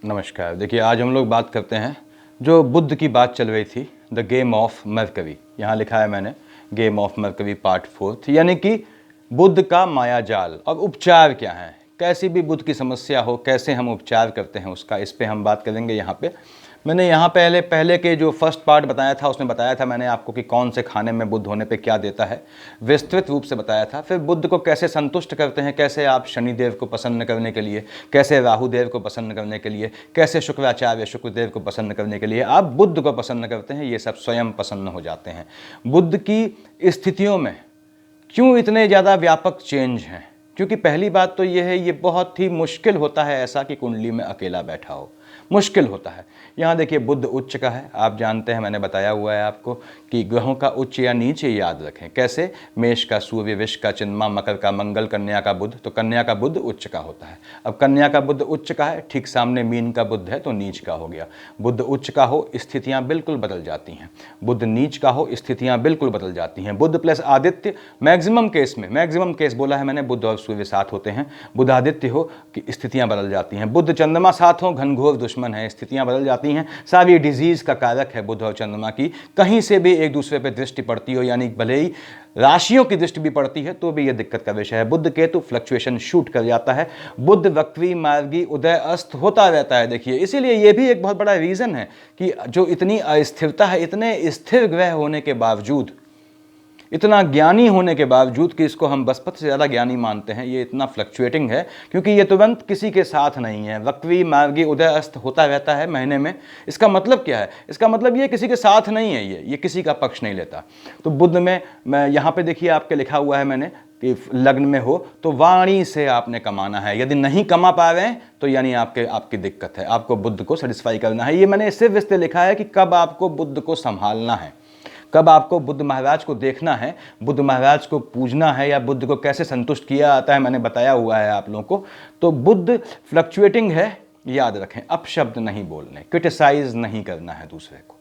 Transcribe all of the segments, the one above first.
नमस्कार। देखिए, आज हम लोग बात करते हैं जो बुद्ध की बात चल रही थी, द गेम ऑफ मरकरी। यहाँ लिखा है मैंने गेम ऑफ मरकरी पार्ट 4, यानी कि बुद्ध का मायाजाल। अब उपचार क्या है, कैसी भी बुद्ध की समस्या हो, कैसे हम उपचार करते हैं उसका, इस पे हम बात करेंगे। यहाँ पे मैंने यहाँ पहले के जो फर्स्ट पार्ट बताया था उसमें बताया था मैंने आपको कि कौन से खाने में बुद्ध होने पे क्या देता है, विस्तृत रूप से बताया था। फिर बुद्ध को कैसे संतुष्ट करते हैं, कैसे आप शनिदेव को प्रसन्न करने के लिए, कैसे राहुदेव को प्रसन्न करने के लिए, कैसे शुक्राचार्य शुक्रदेव को प्रसन्न करने के लिए आप बुद्ध को प्रसन्न करते हैं, ये सब स्वयं प्रसन्न हो जाते हैं। बुद्ध की स्थितियों में क्यों इतने ज़्यादा व्यापक चेंज हैं? क्योंकि पहली बात तो ये है, ये बहुत ही मुश्किल होता है ऐसा कि कुंडली में अकेला बैठा हो, मुश्किल होता है। यहाँ देखिए, बुद्ध उच्च का है, आप जानते हैं, मैंने बताया हुआ है आपको कि ग्रहों का उच्च या नीच याद रखें। कैसे? मेष का सूर्य, वृष का चंद्रमा, मकर का मंगल, कन्या का बुध, तो कन्या का बुध उच्च का होता है। अब कन्या का बुध उच्च का है, ठीक सामने मीन का बुध है तो नीच का हो गया। बुध उच्च का हो, स्थितियाँ बिल्कुल बदल जाती हैं। बुध नीच का हो, स्थितियाँ बिल्कुल बदल जाती हैं। बुध प्लस आदित्य, मैक्सिमम केस बोला है मैंने, बुध और सूर्य साथ होते हैं। बुध आदित्य हो कि स्थितियाँ बदल जाती हैं। बुध चंद्रमा साथ हो, घनघोर दुश्मन है, स्थितियाँ बदल जाती हैं। सारी डिजीज का कारक है बुध और चंद्रमा की। कहीं से भी एक दूसरे पर दृष्टि पड़ती हो, यानी भले ही राशियों की दृष्टि भी पड़ती है तो भी यह दिक्कत का विषय है। बुध केतु फ्लक्चुएशन शूट कर जाता है। बुध वक्री मार्गी उदय अस्त होता रहता है। देखिए, इसीलिए यह भी एक बहुत बड़ा रीजन है कि जो इतनी अस्थिरता है, इतने स्थिर ग्रह होने के बावजूद, इतना ज्ञानी होने के बावजूद कि इसको हम बृहस्पति से ज़्यादा ज्ञानी मानते हैं, ये इतना फ्लक्चुएटिंग है क्योंकि ये तुरंत किसी के साथ नहीं है। वक्री मार्गी उदय अस्त होता रहता है महीने में। इसका मतलब क्या है? इसका मतलब ये किसी के साथ नहीं है, ये किसी का पक्ष नहीं लेता। तो बुध में मैं यहाँ पे देखिए आपके लिखा हुआ है मैंने कि लग्न में हो तो वाणी से आपने कमाना है। यदि नहीं कमा पा रहे हैं तो यानी आपकी दिक्कत है, आपको बुद्ध को सेटिस्फाई करना है। ये मैंने सिर्फ इसलिए लिखा है कि कब आपको बुद्ध को संभालना है, कब आपको बुद्ध महाराज को देखना है, बुद्ध महाराज को पूजना है, या बुद्ध को कैसे संतुष्ट किया जाता है, मैंने बताया हुआ है आप लोगों को। तो बुद्ध फ्लक्चुएटिंग है, याद रखें। अपशब्द नहीं बोलने, क्रिटिसाइज नहीं करना है दूसरे को।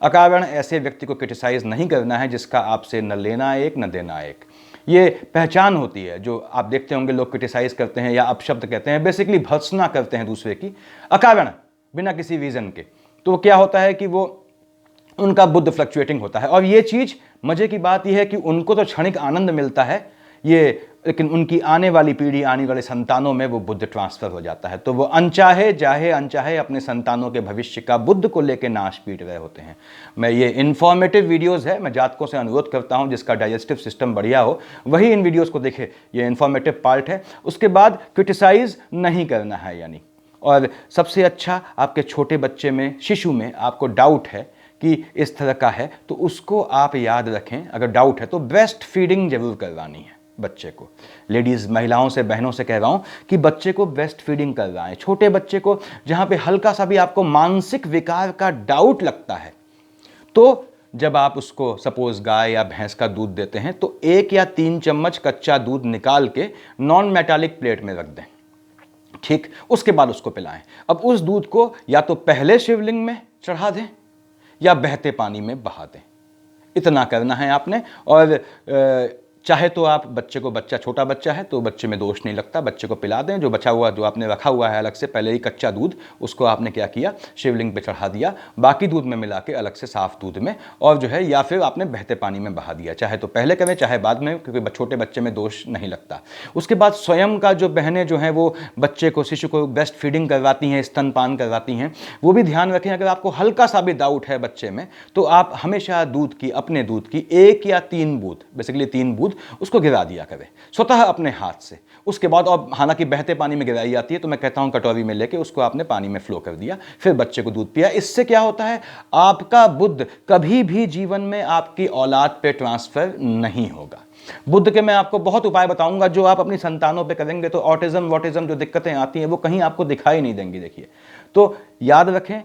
अकारण ऐसे व्यक्ति को क्रिटिसाइज नहीं करना है जिसका आपसे न लेना एक न देना एक। ये पहचान होती है। जो आप देखते होंगे लोग क्रिटिसाइज करते हैं या अपशब्द कहते हैं, बेसिकली भर्त्सना करते हैं दूसरे की अकारण, बिना किसी रीजन के। तो क्या होता है कि वो उनका बुद्ध फ्लक्चुएटिंग होता है। और ये चीज़ मज़े की बात यह है कि उनको तो क्षणिक आनंद मिलता है ये, लेकिन उनकी आने वाली पीढ़ी, आने वाले संतानों में वो बुद्ध ट्रांसफर हो जाता है। तो वो अनचाहे चाहे अनचाहे अपने संतानों के भविष्य का बुद्ध को लेकर नाश पीट रहे होते हैं। मैं ये इन्फॉर्मेटिव वीडियोज़ है, मैं जातकों से अनुरोध करता हूँ जिसका डाइजेस्टिव सिस्टम बढ़िया हो वही इन वीडियोज़ को देखे। ये इन्फॉर्मेटिव पार्ट है। उसके बाद क्रिटिसाइज नहीं करना है यानी। और सबसे अच्छा, आपके छोटे बच्चे में, शिशु में आपको डाउट है कि इस तरह का है तो उसको आप याद रखें, अगर डाउट है तो ब्रेस्ट फीडिंग जरूर करवानी है बच्चे को। लेडीज़, महिलाओं से, बहनों से कह रहा हूं कि बच्चे को ब्रेस्ट फीडिंग करवाएं। छोटे बच्चे को जहां पे हल्का सा भी आपको मानसिक विकार का डाउट लगता है, तो जब आप उसको सपोज गाय या भैंस का दूध देते हैं तो 1 या 3 चम्मच कच्चा दूध निकाल के नॉन मेटालिक प्लेट में रख दें, ठीक। उसके बाद उसको पिलाएं। अब उस दूध को या तो पहले शिवलिंग में चढ़ा दें या बहते पानी में बहा दें। इतना करना है आपने। और चाहे तो आप बच्चे को, बच्चा छोटा बच्चा है तो बच्चे में दोष नहीं लगता, बच्चे को पिला दें। जो बचा हुआ, जो आपने रखा हुआ है अलग से पहले ही कच्चा दूध, उसको आपने क्या किया, शिवलिंग पे चढ़ा दिया, बाकी दूध में मिला के अलग से साफ दूध में, और जो है या फिर आपने बहते पानी में बहा दिया। चाहे तो पहले करें चाहे बाद में, क्योंकि छोटे बच्चे में दोष नहीं लगता। उसके बाद स्वयं का जो बहनें जो हैं वो बच्चे को, शिशु को ब्रेस्ट फीडिंग करवाती हैं, स्तनपान करवाती हैं, वो भी ध्यान रखें। अगर आपको हल्का सा भी डाउट है बच्चे में तो आप हमेशा दूध की, अपने दूध की 1 या 3 बूंद, बेसिकली 3 बूंद उसको गिरा दिया करें स्वतः अपने हाथ से। उसके बाद, और हालांकि बहते पानी में गिराई जाती है, तो मैं कहता हूं कटोरी में लेके उसको आपने पानी में फ्लो कर दिया, फिर बच्चे को दूध पिया। इससे क्या होता है, आपका बुद्ध कभी भी जीवन में आपकी औलाद पे ट्रांसफर नहीं होगा। बुद्ध के मैं आपको बहुत उपाय बताऊंगा जो आप अपनी संतानों पे करेंगे तो ऑटिज्म वॉटिज्म जो दिक्कतें आती हैं वो कहीं आपको दिखाई नहीं देंगी। देखिए, तो याद रखें,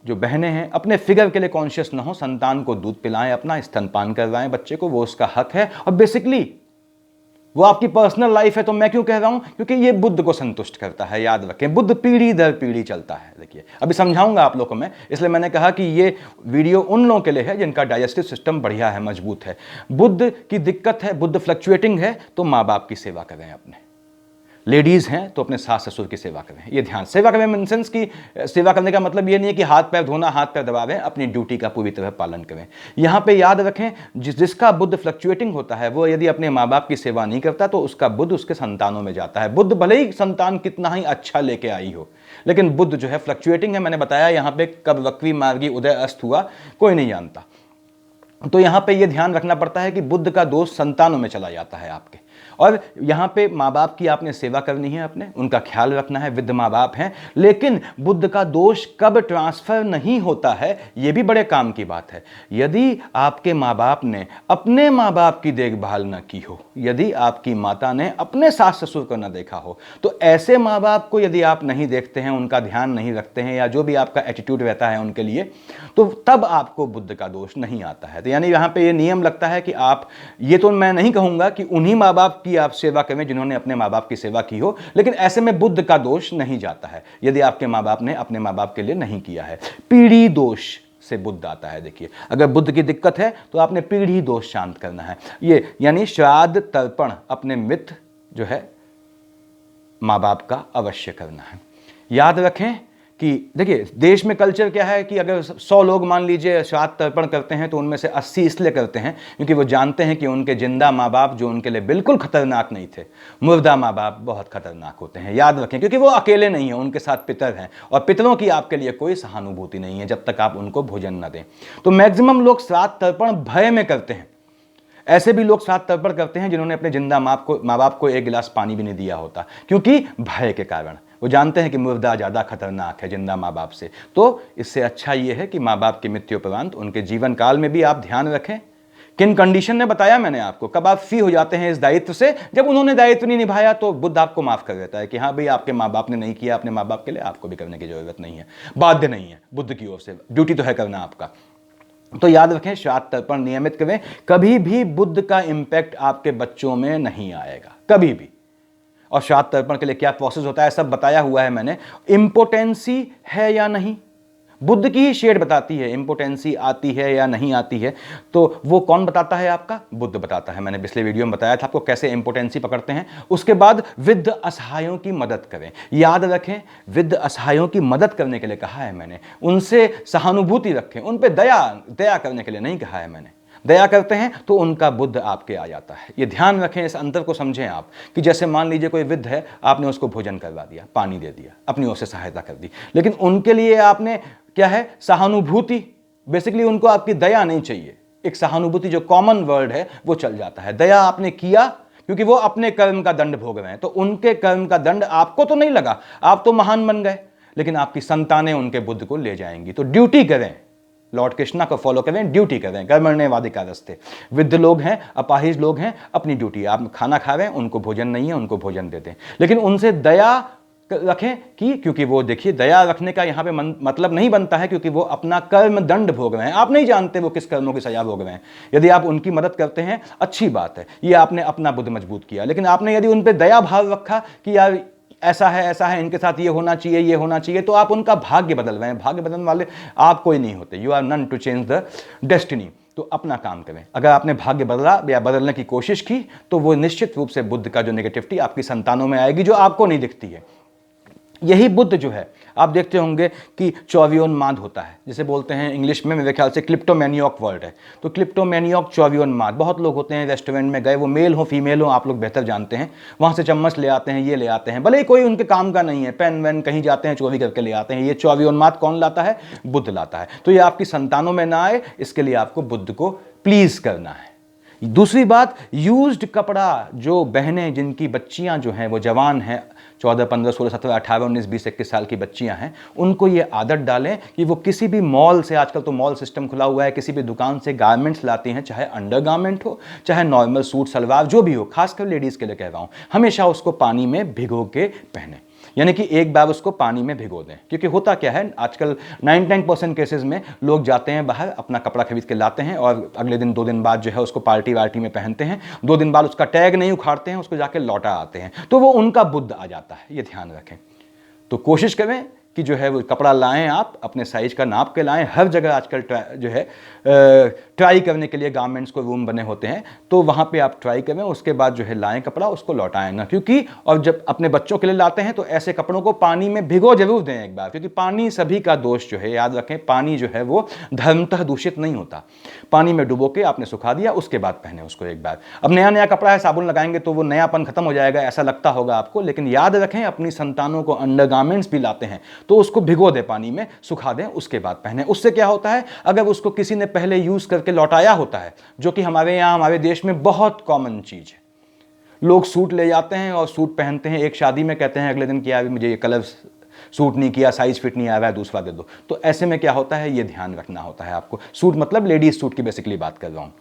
जो बहनें हैं अपने फिगर के लिए कॉन्शियस ना हो, संतान को दूध पिलाएं, अपना स्तनपान करवाएं बच्चे को, वो उसका हक है। और बेसिकली वो आपकी पर्सनल लाइफ है। तो मैं क्यों कह रहा हूं, क्योंकि ये बुद्ध को संतुष्ट करता है। याद रखें, बुद्ध पीढ़ी दर पीढ़ी चलता है। देखिए, अभी समझाऊंगा आप लोगों को मैं, इसलिए मैंने कहा कि ये वीडियो उन लोगों के लिए है जिनका डाइजेस्टिव सिस्टम बढ़िया है, मजबूत है। बुद्ध की दिक्कत है, बुद्ध फ्लक्चुएटिंग है, तो माँ बाप की सेवा करें अपने। लेडीज़ हैं तो अपने सास ससुर की सेवा करें। ये ध्यान, सेवा करें इन सेंस की सेवा करने का मतलब ये नहीं है कि हाथ पैर धोना, हाथ पैर दबावें, अपनी ड्यूटी का पूरी तरह पालन करें। यहाँ पे याद रखें, जिसका बुद्ध फ्लक्चुएटिंग होता है वो यदि अपने माँ बाप की सेवा नहीं करता तो उसका बुद्ध उसके संतानों में जाता है। बुद्ध भले ही संतान कितना ही अच्छा लेके आई हो, लेकिन बुद्ध जो है फ्लक्चुएटिंग है। मैंने बताया यहाँ पे कब वक्री मार्गी उदय अस्त हुआ कोई नहीं जानता। तो यहाँ पे ये ध्यान रखना पड़ता है कि बुद्ध का दोष संतानों में चला जाता है आपके। और यहाँ पे माँ बाप की आपने सेवा करनी है, अपने उनका ख्याल रखना है, वृद्ध माँ बाप हैं। लेकिन बुद्ध का दोष कब ट्रांसफर नहीं होता है, ये भी बड़े काम की बात है। यदि आपके माँ बाप ने अपने माँ बाप की देखभाल न की हो, यदि आपकी माता ने अपने सास ससुर को न देखा हो, तो ऐसे माँ बाप को यदि आप नहीं देखते हैं, उनका ध्यान नहीं रखते हैं, या जो भी आपका एटीट्यूड रहता है उनके लिए, तो तब आपको बुद्ध का दोष नहीं आता है। तो यानी यहाँ पे ये नियम लगता है कि आप, ये तो मैं नहीं कहूँगा कि उन्हीं माँ बाप की आप सेवा करें जिन्होंने अपने माँ बाप की सेवा की हो, लेकिन ऐसे में बुद्ध का दोष नहीं जाता है यदि आपके माँ बाप ने अपने माँ बाप के लिए नहीं किया है। पीढ़ी दोष से बुद्ध आता है। देखिए, अगर बुद्ध की दिक्कत है तो आपने पीढ़ी दोष शांत करना है। ये यानी श्राद्ध तर्पण अपने मित्र जो है माँ बाप का अवश्य करना है। याद रखें कि देखिए, देश में कल्चर क्या है कि अगर 100 लोग मान लीजिए श्राद्ध तर्पण करते हैं तो उनमें से 80 इसलिए करते हैं क्योंकि वो जानते हैं कि उनके जिंदा माँ बाप जो उनके लिए बिल्कुल खतरनाक नहीं थे, मुर्दा माँ बाप बहुत खतरनाक होते हैं। याद रखें, क्योंकि वो अकेले नहीं हैं, उनके साथ पितर हैं और पितरों की आपके लिए कोई सहानुभूति नहीं है जब तक आप उनको भोजन न दें। तो मैक्सिमम लोग श्राद्ध तर्पण भय में करते हैं। ऐसे भी लोग श्राद्ध तर्पण करते हैं जिन्होंने अपने जिंदा माँ बाप को 1 गिलास पानी भी नहीं दिया होता, क्योंकि भय के कारण। वो जानते हैं कि मुर्दा ज़्यादा खतरनाक है जिंदा माँ बाप से। तो इससे अच्छा ये है कि माँ बाप की मृत्युपरांत उनके जीवन काल में भी आप ध्यान रखें। किन कंडीशन ने बताया मैंने आपको, कब आप फ्री हो जाते हैं इस दायित्व से, जब उन्होंने दायित्व नहीं निभाया तो बुद्ध आपको माफ कर देता है कि हाँ भाई, आपके माँ बाप ने नहीं किया अपने माँ बाप के लिए, आपको भी करने की जरूरत नहीं है, बाध्य नहीं है, बुद्ध की ओर से ड्यूटी तो है करना आपका। तो याद रखें, श्राद्ध तर्पण नियमित करें। कभी भी बुद्ध का इंपैक्ट आपके बच्चों में नहीं आएगा, कभी भी। और श्राद्ध तर्पण के लिए क्या प्रोसेस होता है सब बताया हुआ है मैंने। इंपोटेंसी है या नहीं, बुद्ध की ही शेड बताती है। इंपोटेंसी आती है या नहीं आती है, तो वो कौन बताता है आपका? बुद्ध बताता है। मैंने पिछले वीडियो में बताया था आपको कैसे इंपोटेंसी पकड़ते हैं। उसके बाद वृद्ध असहायों की मदद करें। याद रखें, वृद्ध असहायों की मदद करने के लिए कहा है मैंने, उनसे सहानुभूति रखें, उन पर दया करने के लिए नहीं कहा है मैंने। दया करते हैं तो उनका बुद्ध आपके आ जाता है। ये ध्यान रखें, इस अंतर को समझें आप कि जैसे मान लीजिए कोई वृद्ध है, आपने उसको भोजन करवा दिया, पानी दे दिया, अपनी ओर से सहायता कर दी, लेकिन उनके लिए आपने क्या है, सहानुभूति। बेसिकली उनको आपकी दया नहीं चाहिए। एक सहानुभूति जो कॉमन वर्ड है वो चल जाता है। दया आपने किया क्योंकि वो अपने कर्म का दंड भोग रहे हैं, तो उनके कर्म का दंड आपको तो नहीं लगा, आप तो महान बन गए, लेकिन आपकी संतानें उनके बुद्ध को ले जाएंगी। तो ड्यूटी करें, लॉर्ड कृष्णा को फॉलो करें, ड्यूटी करें, कर्मण्येवाधिकारस्ते। वृद्ध लोग हैं, अपाहिज लोग हैं, अपनी ड्यूटी, आप खाना खा रहे हैं, उनको भोजन नहीं है, उनको भोजन देते हैं, लेकिन उनसे दया रखें कि क्योंकि वो, देखिए, दया रखने का यहाँ पे मतलब नहीं बनता है क्योंकि वो अपना कर्म दंड भोग रहे हैं। आप नहीं जानते वो किस कर्मों की सजा भोग रहे हैं। यदि आप उनकी मदद करते हैं, अच्छी बात है, ये आपने अपना बुद्ध मजबूत किया। लेकिन आपने यदि उन पर दया भाव रखा कि यार ऐसा है, इनके साथ ये होना चाहिए, ये होना चाहिए, तो आप उनका भाग्य बदल रहे हैं। भाग्य बदलने वाले आप कोई नहीं होते। You are none to change the destiny. तो अपना काम करें। अगर आपने भाग्य बदला या बदलने की कोशिश की तो वो निश्चित रूप से बुद्ध का जो नेगेटिविटी आपकी संतानों में आएगी, जो आपको नहीं दिखती है। यही बुद्ध जो है, आप देखते होंगे कि चौवियोन्माद होता है, जिसे बोलते हैं इंग्लिश में, मेरे ख्याल से क्लिप्टोमैनियक वर्ड है। तो क्लिप्टोमैनियक, चौवियोन्माद, बहुत लोग होते हैं रेस्टोरेंट में गए, वो मेल हो फीमेल हो, आप लोग बेहतर जानते हैं, वहाँ से चम्मच ले आते हैं, ये ले आते हैं, भले ही कोई उनके काम का नहीं है, पेन वैन कहीं जाते हैं चोरी करके ले आते हैं। ये चौवियोन्माद कौन लाता है? बुद्ध लाता है। तो ये आपकी संतानों में ना आए, इसके लिए आपको बुद्ध को प्लीज करना है। दूसरी बात, यूज्ड कपड़ा, जो बहनें जिनकी बच्चियां जो हैं वो जवान हैं, 14, 15, 16, 17, 18, 19, 20, 21 साल की बच्चियां हैं, उनको ये आदत डालें कि वो किसी भी मॉल से, आजकल तो मॉल सिस्टम खुला हुआ है, किसी भी दुकान से गारमेंट्स लाती हैं, चाहे अंडर गारमेंट हो, चाहे नॉर्मल सूट सलवार, जो भी हो, खासकर लेडीज़ के लिए कह रहा हूँ, हमेशा उसको पानी में भिगो के पहने। यानी कि एक बार उसको पानी में भिगो दें। क्योंकि होता क्या है, आजकल 99% केसेस में लोग जाते हैं बाहर, अपना कपड़ा खरीद के लाते हैं और अगले दिन 2 दिन बाद जो है उसको पार्टी वार्टी में पहनते हैं, 2 दिन बाद उसका टैग नहीं उखाड़ते हैं, उसको जाके लौटा आते हैं, तो वो उनका बुद्ध आ जाता है। ये ध्यान रखें। तो कोशिश करें कि जो है वो कपड़ा लाएं, आप अपने साइज का नाप के लाएं। हर जगह आजकल जो है ट्राई करने के लिए गारमेंट्स को रूम बने होते हैं, तो वहाँ पे आप ट्राई करें, उसके बाद जो है लाएं कपड़ा, उसको लौटाएं ना। क्योंकि और जब अपने बच्चों के लिए लाते हैं तो ऐसे कपड़ों को पानी में भिगो जरूर दें एक बार, क्योंकि पानी सभी का दोष जो है, याद रखें, पानी जो है वो धर्मतः दूषित नहीं होता। पानी में डुबो के आपने सुखा दिया, उसके बाद पहने उसको एक बार। अब नया नया कपड़ा है, साबुन लगाएंगे तो वो नयापन खत्म हो जाएगा, ऐसा लगता होगा आपको, लेकिन याद रखें अपनी संतानों को अंडरगारमेंट्स भी लाते हैं तो उसको भिगो दे, पानी में सुखा दें, उसके बाद पहने। उससे क्या होता है, अगर उसको किसी ने पहले यूज करके लौटाया होता है, जो कि हमारे यहाँ हमारे देश में बहुत कॉमन चीज है, लोग सूट ले जाते हैं और सूट पहनते हैं, एक शादी में कहते हैं अगले दिन कि यार मुझे ये कलर सूट नहीं किया, साइज फिट नहीं आ रहा है, दूसरा दे दो। तो ऐसे में क्या होता है, ये ध्यान रखना होता है आपको। सूट मतलब लेडीज सूट की बेसिकली बात कर रहा हूं।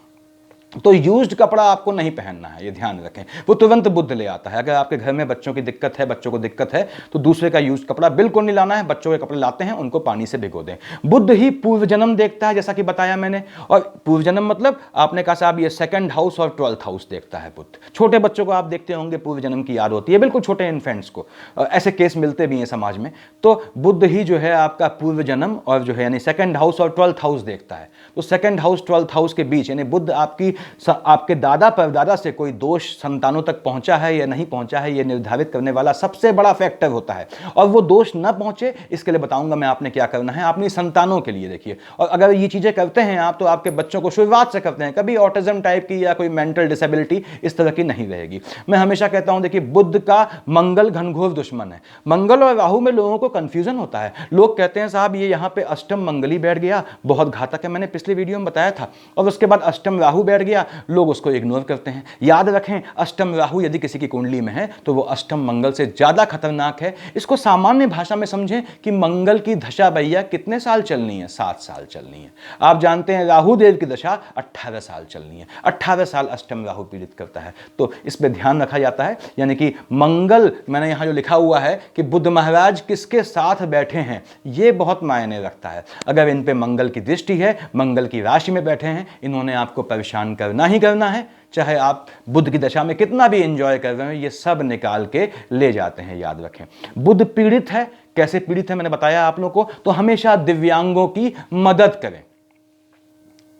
तो यूज्ड कपड़ा आपको नहीं पहनना है, ये ध्यान रखें, वो तुरंत बुद्ध ले आता है। अगर आपके घर में बच्चों की दिक्कत है, बच्चों को दिक्कत है, तो दूसरे का यूज्ड कपड़ा बिल्कुल नहीं लाना है। बच्चों के कपड़े लाते हैं, उनको पानी से भिगो दें। बुद्ध ही पूर्व जन्म देखता है, जैसा कि बताया मैंने। और पूर्व जन्म मतलब आपने कहा साहब ये 2nd हाउस और 12th हाउस देखता है बुद्ध। छोटे बच्चों को आप देखते होंगे, पूर्व जन्म की याद होती है, बिल्कुल छोटे इन्फेंट्स को, ऐसे केस मिलते भी हैं समाज में। तो बुद्ध ही जो है आपका पूर्व जन्म और जो है यानी 2nd हाउस और 12th हाउस देखता है। तो 2nd हाउस 12th हाउस के बीच यानी बुद्ध आपके दादा परदादा से कोई दोष संतानों तक पहुंचा है या नहीं पहुंचा है, यह निर्धारित करने वाला सबसे बड़ा फैक्टर होता है। और वो दोष ना पहुंचे, इसके लिए बताऊंगा मैं आपने क्या करना है अपनी संतानों के लिए। देखिए, और अगर ये चीजें करते हैं आप, तो आपके बच्चों को शुरुआत से करते हैं, कभी ऑटिज्म टाइप की या कोई मेंटल डिसेबिलिटी इस तरह की नहीं रहेगी। मैं हमेशा कहता हूं, देखिए, बुद्ध का मंगल घनघोर दुश्मन है। मंगल और राहु में लोगों को कंफ्यूजन होता है। लोग कहते हैं साहब ये यहां पे अष्टम मंगली बैठ गया, बहुत घातक है, मैंने पिछले वीडियो में बताया था। और उसके बाद अष्टम राहु बैठ गया, लोग उसको इग्नोर करते हैं। याद रखें, अष्टम राहु यदि किसी की कुंडली में है तो वो अष्टम मंगल से ज्यादा खतरनाक है। इसको सामान्य भाषा में समझें कि मंगल की दशा भैया कितने साल चलनी है, 7 साल चलनी है। आप जानते हैं राहु देव की दशा 18 साल चलनी है। 18 साल अष्टम राहु पीड़ित करता है, तो इस पर ध्यान रखा जाता है। यानी कि मंगल, मैंने यहां जो लिखा हुआ है कि बुद्ध महाराज किसके साथ बैठे हैं, यह बहुत मायने रखता है। अगर इन पे मंगल की दृष्टि है, मंगल की राशि में बैठे हैं, इन्होंने आपको परेशान करना ही करना है, चाहे आप बुद्ध की दशा में कितना भी एंजॉय कर रहे हो, ये सब निकाल के ले जाते हैं। याद रखें, बुद्ध पीड़ित है, कैसे पीड़ित है मैंने बताया आप लोगों को। तो हमेशा दिव्यांगों की मदद करें,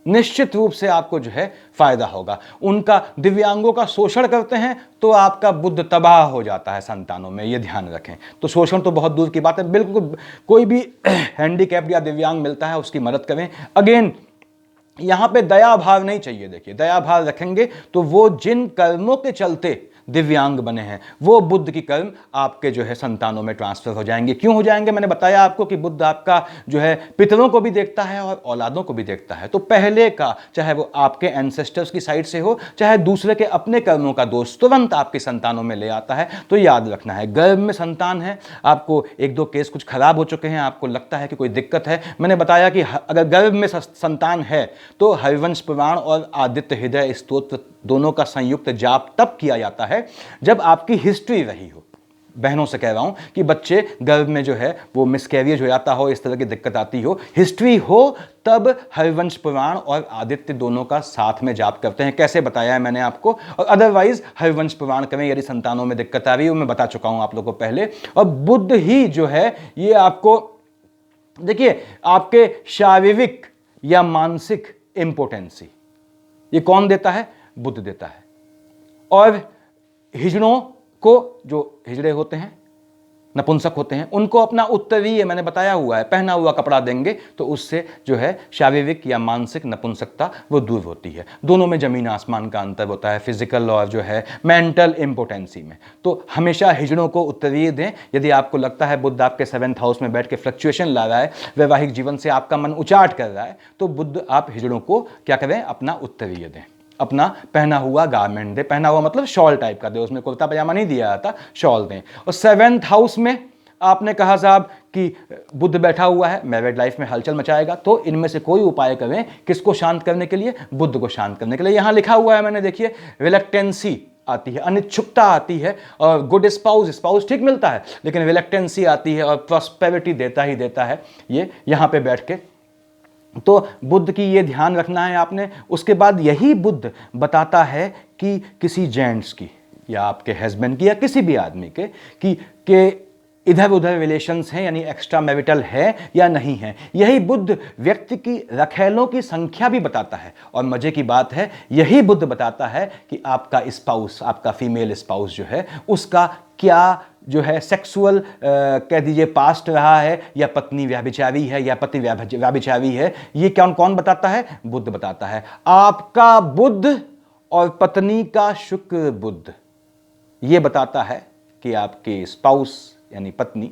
निश्चित रूप से आपको जो है फायदा होगा। उनका दिव्यांगों का शोषण करते हैं तो आपका बुद्ध तबाह हो जाता है संतानों में, ये ध्यान रखें। तो शोषण तो बहुत दूर की बात है, बिल्कुल कोई भी हैंडीकैप्ड या दिव्यांग मिलता है उसकी मदद करें। अगेन, यहां पे दया भाव नहीं चाहिए। देखिए, दया भाव रखेंगे तो वो जिन कर्मों के चलते दिव्यांग बने हैं, वो बुद्ध की कर्म आपके जो है संतानों में ट्रांसफर हो जाएंगे। क्यों हो जाएंगे, मैंने बताया आपको कि बुद्ध आपका जो है पितरों को भी देखता है और औलादों को भी देखता है। तो पहले का, चाहे वो आपके एंसेस्टर्स की साइड से हो, चाहे दूसरे के अपने कर्मों का दोष तुरंत आपकी संतानों में ले आता है। तो याद रखना है, गर्भ में संतान है, आपको 1-2 केस कुछ खराब हो चुके हैं, आपको लगता है कि कोई दिक्कत है, मैंने बताया कि अगर गर्भ में संतान है तो हरिवंश पुराण और आदित्य हृदय स्तोत्र दोनों का संयुक्त जाप तब किया जाता है जब आपकी हिस्ट्री रही हो। बहनों से कह रहा हूं कि बच्चे गर्भ में जो है वो मिसकैरियज हो जाता हो, इस तरह की दिक्कत आती हो, हिस्ट्री हो, तब हरिवंश पुराण और आदित्य दोनों का साथ में जाप करते हैं। कैसे बताया है मैंने आपको। और अदरवाइज हरिवंश पुराण करें यदि संतानों में दिक्कत आ रही है, मैं बता चुका हूं आप लोगों को पहले। और बुद्ध ही जो है ये आपको, देखिए, आपके शारीरिक या मानसिक इंपोटेंसी ये कौन देता है, बुद्ध देता है। और हिजड़ों को, जो हिजड़े होते हैं, नपुंसक होते हैं, उनको अपना उत्तरीय, मैंने बताया हुआ है, पहना हुआ कपड़ा देंगे तो उससे जो है शारीरिक या मानसिक नपुंसकता वो दूर होती है। दोनों में जमीन आसमान का अंतर होता है, फिजिकल और जो है मेंटल इंपोटेंसी में। तो हमेशा हिजड़ों को उत्तरीय दें। यदि आपको लगता है बुद्ध आपके 7th हाउस में बैठ के फ्लक्चुएशन ला रहा है, वैवाहिक जीवन से आपका मन उचाट कर रहा है, तो बुद्ध आप हिजड़ों को क्या करें, अपना उत्तरीय दें, अपना पहना हुआ गारमेंट दे। पहना हुआ मतलब शॉल टाइप का दे, उसमें कुर्ता पजामा नहीं दिया जाता, शॉल दें। और 7th हाउस में आपने कहा साहब कि बुद्ध बैठा हुआ है, मैरिड लाइफ में हलचल मचाएगा, तो इनमें से कोई उपाय करें किसको शांत करने के लिए, बुद्ध को शांत करने के लिए। यहां लिखा हुआ है मैंने, देखिए, रिलक्टेंसी आती है, अनिच्छुकता आती है, और गुड स्पाउस ठीक मिलता है, लेकिन रिलक्टेंसी आती है, और प्रॉस्पेरिटी देता ही देता है ये यहां पे बैठ के। तो बुद्ध की ये ध्यान रखना है आपने। उसके बाद यही बुद्ध बताता है कि किसी जेंट्स की या आपके हस्बैंड की या किसी भी आदमी के इधर उधर रिलेशंस हैं यानी एक्स्ट्रा मैरिटल है या नहीं है। यही बुध व्यक्ति की रखेलों की संख्या भी बताता है। और मजे की बात है, यही बुध बताता है कि आपका स्पाउस, आपका फीमेल स्पाउस जो है, उसका क्या जो है सेक्सुअल कह दीजिए पास्ट रहा है, या पत्नी व्यभिचारी है या पति व्यभिचारी है। ये कौन बताता है? बुध बताता है। आपका बुध और पत्नी का शुक्र बुध ये बताता है कि आपके स्पाउस यानी पत्नी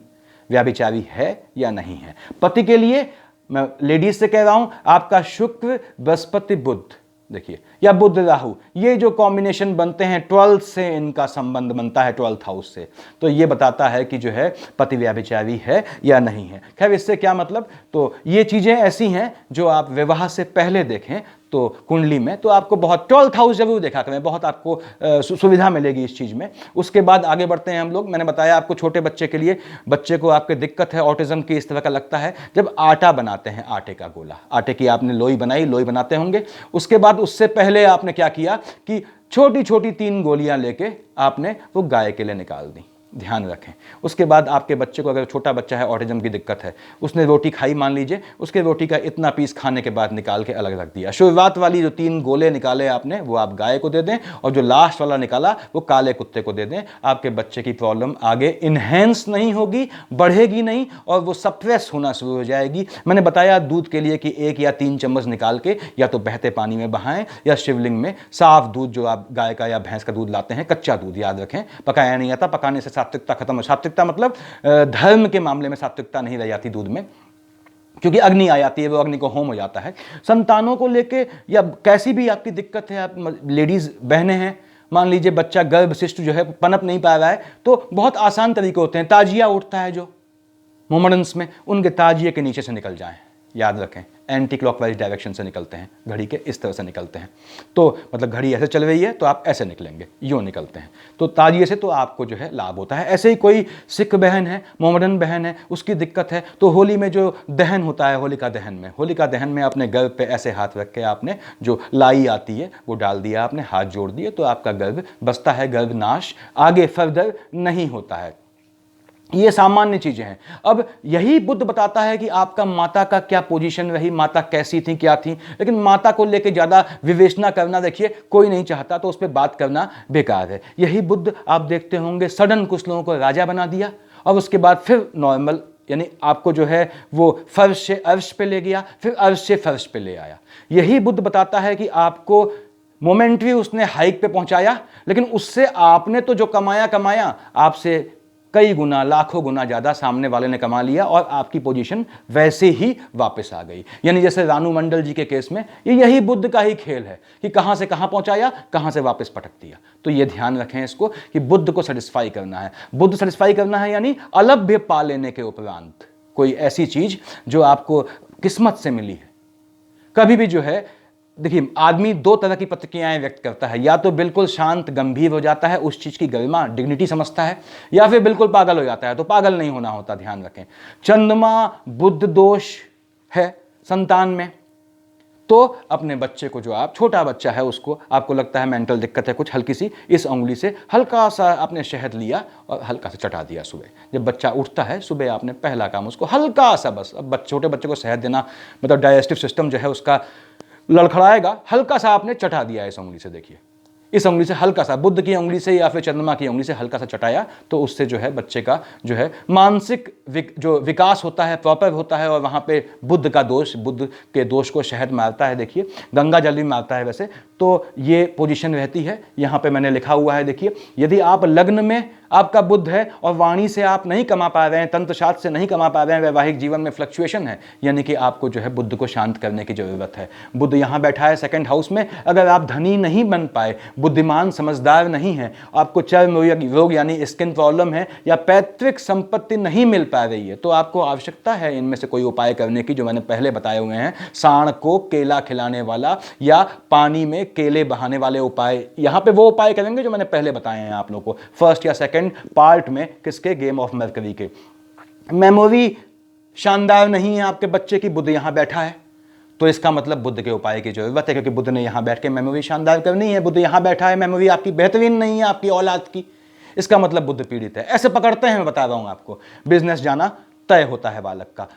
व्यभिचारी है या नहीं है। पति के लिए मैं लेडीज से कह रहा हूं, आपका शुक्र बृहस्पति बुध देखिए, या बुध राहु, ये जो कॉम्बिनेशन बनते हैं 12th से इनका संबंध बनता है, 12th हाउस से, तो ये बताता है कि जो है पति व्यभिचारी है या नहीं है। खैर इससे क्या मतलब, तो ये चीजें ऐसी हैं जो आप विवाह से पहले देखें तो कुंडली में, तो आपको बहुत 12th हाउस जरूर देखा करें, बहुत आपको सुविधा मिलेगी इस चीज़ में। उसके बाद आगे बढ़ते हैं हम लोग। मैंने बताया आपको छोटे बच्चे के लिए, बच्चे को आपके दिक्कत है ऑटिज्म की इस तरह का लगता है, जब आटा बनाते हैं, आटे का गोला, आटे की आपने लोई बनाई, लोई बनाते होंगे, उसके बाद उससे पहले आपने क्या किया कि छोटी छोटी 3 गोलियां लेके आपने वो गाय के लिए निकाल दी। ध्यान रखें। उसके बाद आपके बच्चे को, अगर छोटा बच्चा है, ऑटिज्म की दिक्कत है, उसने रोटी खाई मान लीजिए, उसके रोटी का इतना पीस खाने के बाद निकाल के अलग रख दिया। शुरुआत वाली जो 3 गोले निकाले आपने वो आप गाय को दे दें, और जो लास्ट वाला निकाला वो काले कुत्ते को दे दें। आपके बच्चे की प्रॉब्लम आगे इन्हेंस नहीं होगी, बढ़ेगी नहीं, और वो सप्रेस होना शुरू हो जाएगी। मैंने बताया दूध के लिए कि 1 या 3 चम्मच निकाल के या तो बहते पानी में बहाएं, या शिवलिंग में साफ दूध जो आप गाय का या भैंस का दूध लाते हैं, कच्चा दूध, याद रखें, पकाया नहीं आता, पकाने से सात्विकता खत्म हो। सात्विकता मतलब धर्म के मामले में सात्विकता नहीं रह जाती दूध में, क्योंकि अग्नि आ जाती है, वो अग्नि को होम हो जाता है। संतानों को लेके या कैसी भी आपकी दिक्कत है, आप लेडीज बहनें हैं, मान लीजिए बच्चा गर्भशिष्ट जो है पनप नहीं पा रहा है, तो बहुत आसान तरीके होते हैं। ताजिया उठता है जो मोमेंट्स में, उनके ताजिए के नीचे से निकल जाएं, याद रखें, एंटी क्लॉकवाइज डायरेक्शन से निकलते हैं, घड़ी के इस तरह से निकलते हैं। तो मतलब घड़ी ऐसे चल रही है तो आप ऐसे निकलेंगे, यूँ निकलते हैं, तो ताजिए से तो आपको जो है लाभ होता है। ऐसे ही कोई सिख बहन है, मोमडन बहन है, उसकी दिक्कत है, तो होली में जो दहन होता है, होलिका दहन में अपने गर्भ पे ऐसे हाथ रख के आपने जो लाई आती है वो डाल दिया, आपने हाथ जोड़ दिए, तो आपका गर्भ बसता है, गर्भ नाश आगे फर्दर नहीं होता है। ये सामान्य चीजें हैं। अब यही बुध बताता है कि आपका माता का क्या पोजीशन रही, माता कैसी थी, क्या थी, लेकिन माता को लेकर ज्यादा विवेचना करना देखिए कोई नहीं चाहता, तो उस पर बात करना बेकार है। यही बुध आप देखते होंगे सडन कुछ लोगों को राजा बना दिया, और उसके बाद फिर नॉर्मल, यानी आपको जो है वो फर्श से अर्श पे ले गया, फिर अर्श से फर्श पे ले आया। यही बुध बताता है कि आपको मोमेंटरी उसने हाइक पे पहुंचाया, लेकिन उससे आपने तो जो कमाया आपसे कई गुना, लाखों गुना ज्यादा सामने वाले ने कमा लिया, और आपकी पोजीशन वैसे ही वापस आ गई। यानी जैसे रानू मंडल जी के केस में ये यही बुद्ध का ही खेल है कि कहां से कहां पहुंचाया, कहां से वापस पटक दिया। तो ये ध्यान रखें इसको कि बुद्ध को सेटिस्फाई करना है, बुद्ध सेटिस्फाई करना है, यानी अलभ्य पा लेने के उपरांत कोई ऐसी चीज जो आपको किस्मत से मिली है। कभी भी जो है देखिए, आदमी 2 तरह की प्रतिक्रियाएं व्यक्त करता है, या तो बिल्कुल शांत गंभीर हो जाता है, उस चीज की गरिमा डिग्निटी समझता है, या फिर बिल्कुल पागल हो जाता है। तो पागल नहीं होना होता, ध्यान रखें। चंद्रमा बुध दोष है संतान में, तो अपने बच्चे को, जो आप छोटा बच्चा है उसको आपको लगता है मेंटल दिक्कत है कुछ हल्की सी, इस उंगली से हल्का सा आपने शहद लिया और हल्का सा चटा दिया। सुबह जब बच्चा उठता है, सुबह आपने पहला काम उसको हल्का सा, बस अब छोटे बच्चे को शहद देना मतलब डाइजेस्टिव सिस्टम जो है उसका लड़खड़ाएगा, हल्का सा आपने चटा दिया इस उंगली से। देखिए इस उंगली से हल्का सा, बुध की उंगली से या फिर चंद्रमा की उंगली से हल्का सा चटाया, तो उससे जो है बच्चे का जो है मानसिक जो विकास होता है प्रॉपर होता है, और वहां पे बुध का दोष, बुध के दोष को शहद मारता है। देखिए गंगा जल भी मारता है वैसे, तो ये पोजीशन रहती है। यहाँ पे मैंने लिखा हुआ है, देखिए यदि आप लग्न में आपका बुध है और वाणी से आप नहीं कमा पा रहे हैं, तंत्र शास्त्र से नहीं कमा पा रहे हैं, वैवाहिक जीवन में फ्लक्चुएशन है, यानी कि आपको जो है बुध को शांत करने की जरूरत है। बुध यहाँ बैठा है 2nd हाउस में, अगर आप धनी नहीं बन पाए, बुद्धिमान समझदार नहीं है, आपको चर्म रोग यानी स्किन प्रॉब्लम है, या पैतृक संपत्ति नहीं मिल पा रही है, तो आपको आवश्यकता है इनमें से कोई उपाय करने की, जो मैंने पहले बताए हुए हैं। सांड को केला खिलाने वाला या पानी में केले बहाने वाले उपाय, यहाँ पे वो उपाय करेंगे जो मैंने पहले बताए हैं आप लोगों को 1st या 2nd पार्ट में, किसके, गेम ऑफ मरकरी के। मेमोरी शानदार नहीं है आपके बच्चे की, बुध यहां बैठा है, तो इसका मतलब बुध के उपाय की जरूरत है, क्योंकि बुध ने यहां बैठ के मेमोरी शानदार करनी है। बुध यहां बैठा है, मेमोरी आपकी बेहतरीन नहीं है आपकी औलाद की, इसका मतलब बुध पीड़ित है। ऐसे पकड़ते हैं, मैं बता रहा हूं आपको। बिजनेस जाना तय होता है बालक का,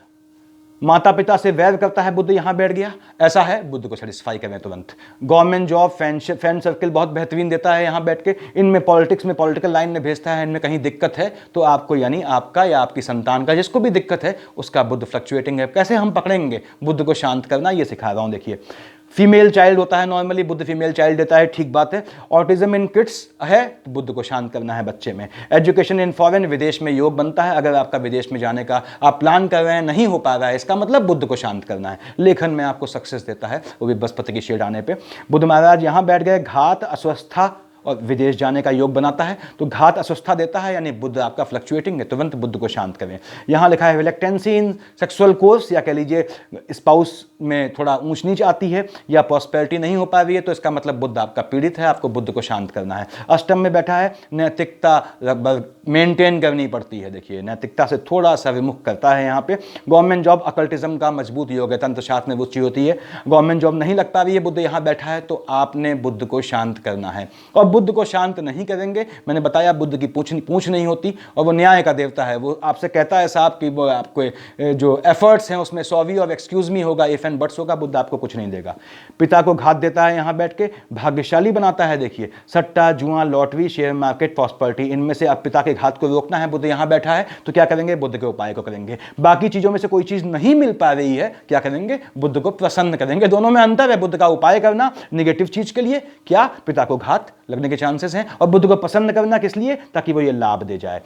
माता पिता से वैर करता है बुध, यहां बैठ गया, ऐसा है, बुध को सेटिस्फाई करें तुरंत। गवर्नमेंट जॉब, फ्रेंड सर्किल बहुत बेहतरीन देता है यहां बैठ के। इनमें पॉलिटिक्स में, पॉलिटिकल लाइन में भेजता है, इनमें कहीं दिक्कत है तो आपको, यानी आपका या आपकी संतान का, जिसको भी दिक्कत है, उसका बुध फ्लक्चुएटिंग है। कैसे हम पकड़ेंगे बुध को शांत करना, ये सिखा रहा हूं। देखिए, फीमेल चाइल्ड होता है नॉर्मली, बुध फीमेल चाइल्ड देता है, ठीक बात है। ऑटिज्म इन किड्स है तो बुध को शांत करना है बच्चे में। एजुकेशन इन फॉरेन, विदेश में योग बनता है। अगर आपका विदेश में जाने का आप प्लान कर रहे हैं, नहीं हो पा रहा है, इसका मतलब बुध को शांत करना है। लेखन में आपको सक्सेस देता है, वो भी बृहस्पति की शेड आने पे। बुध महाराज यहां बैठ गए, घात, अस्वस्थता और विदेश जाने का योग बनाता है, तो घात अस्वस्था देता है, यानी बुध आपका फ्लक्चुएटिंग है, तुरंत बुध को शांत करें। यहां लिखा है रिलेक्टेंसी इन सेक्सुअल कोर्स, या कह लीजिए स्पाउस में थोड़ा ऊंच नीच आती है या प्रॉस्पेरिटी नहीं हो पा रही है, तो इसका मतलब बुध आपका पीड़ित है, आपको बुध को शांत करना है। अष्टम में बैठा है, नैतिकता मेंटेन करनी पड़ती है। देखिए, नैतिकता से थोड़ा सा विमुख करता है यहाँ पे। गवर्नमेंट जॉब, अकल्टिज्म का मजबूत योग है, तंत्र शास्त्र में रुचि होती है। गवर्नमेंट जॉब नहीं लग पा रही है, बुध यहाँ बैठा है, तो आपने बुध को शांत करना है। और बुध को शांत नहीं करेंगे, मैंने बताया बुध की पूछ नहीं होती, और वो न्याय का देवता है। वो आपसे कहता है साहब कि वो आपको जो एफर्ट्स हैं उसमें सॉरी और एक्सक्यूज मी होगा, इफ एंड बट्स होगा, बुध आपको कुछ नहीं देगा। पिता को घात देता है यहाँ बैठ के, भाग्यशाली बनाता है। देखिए, सट्टा, जुआ, लॉटरी, शेयर मार्केट, प्रॉस्पेरिटी, इनमें से आप पिता के घात को रोकना है। बुध यहाँ बैठा है तो क्या करेंगे, बुध के उपाय को करेंगे। बाकी चीजों में से कोई चीज नहीं मिल पा रही है, क्या करेंगे, बुध को प्रसन्न करेंगे। दोनों में अंतर है, बुध का उपाय करना निगेटिव चीज के लिए, क्या पिता को घात लगने के चांसेस हैं, और बुध को पसंद करना किस लिए, ताकि वो ये लाभ दे जाए।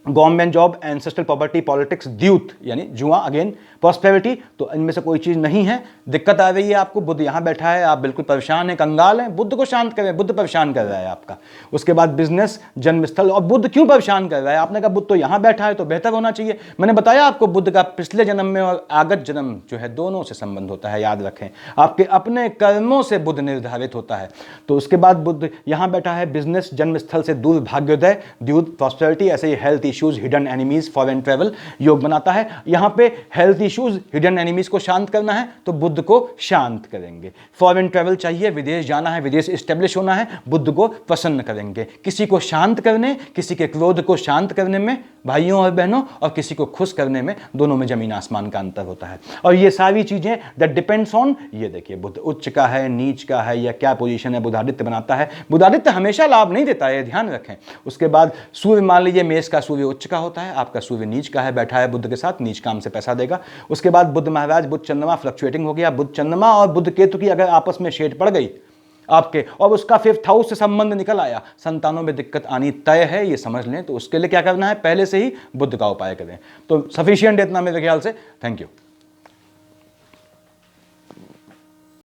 Government job, ancestral property, politics, द्यूत यानी जुआ, अगेन प्रॉस्पेरिटी, तो इनमें से कोई चीज नहीं है, दिक्कत आ रही है आपको, बुध यहां बैठा है, आप बिल्कुल परेशान हैं, कंगाल हैं, बुध को शांत करें, बुध परेशान कर रहा है आपका। उसके बाद बिजनेस, जन्मस्थल, और बुध क्यों परेशान कर रहा है, आपने कहा बुध तो यहां बैठा है तो बेहतर होना चाहिए। मैंने बताया आपको बुध का पिछले जन्म में और आगत जन्म जो है दोनों से संबंध होता है, याद रखें, आपके अपने कर्मों से बुध निर्धारित होता है। तो उसके बाद बुध यहां बैठा है, बिजनेस, जन्मस्थल से दूर, भाग्योदय, द्यूत, प्रॉस्पेरिटी, ऐसे ही health issues, hidden enemies, foreign travel योग बनाता है। यहां पे हेल्थ इश्यूज, हिडन एनिमीज को शांत करना है तो बुध को शांत करेंगे। फॉरेन ट्रेवल चाहिए, विदेश जाना है, विदेश एस्टेब्लिश होना है, बुध को प्रसन्न करेंगे। किसी को शांत करने, किसी के क्रोध को शांत करने में भाइयों और बहनों, और किसी को खुश करने में, दोनों में जमीन आसमान का अंतर होता है। और ये सारी चीजें दैट डिपेंड्स ऑन, ये देखिए बुध उच्च का है, नीच का है, या क्या पोजीशन है, बुधादित्य बनाता है। बुधादित्य हमेशा लाभ नहीं देता है, ध्यान रखें। उसके बाद सूर्य, मान लीजिए मेष का सूर्य उच्च का होता है, आपका सूर्य नीच का है, बैठा है बुध के साथ, नीच काम से पैसा देगा। उसके बाद बुध महाराज, बुध चंद्रमा फ्लक्चुएटिंग हो गया। बुध चंद्रमा और बुध केतु की अगर आपस में शेड पड़ गई आपके, और उसका 5th हाउस से संबंध निकल आया, संतानों में दिक्कत आनी तय है, ये समझ लें। तो उसके लिए क्या करना है, पहले से ही बुध का उपाय करें। तो सफिशिएंट इतना मेरे ख्याल से। Thank you.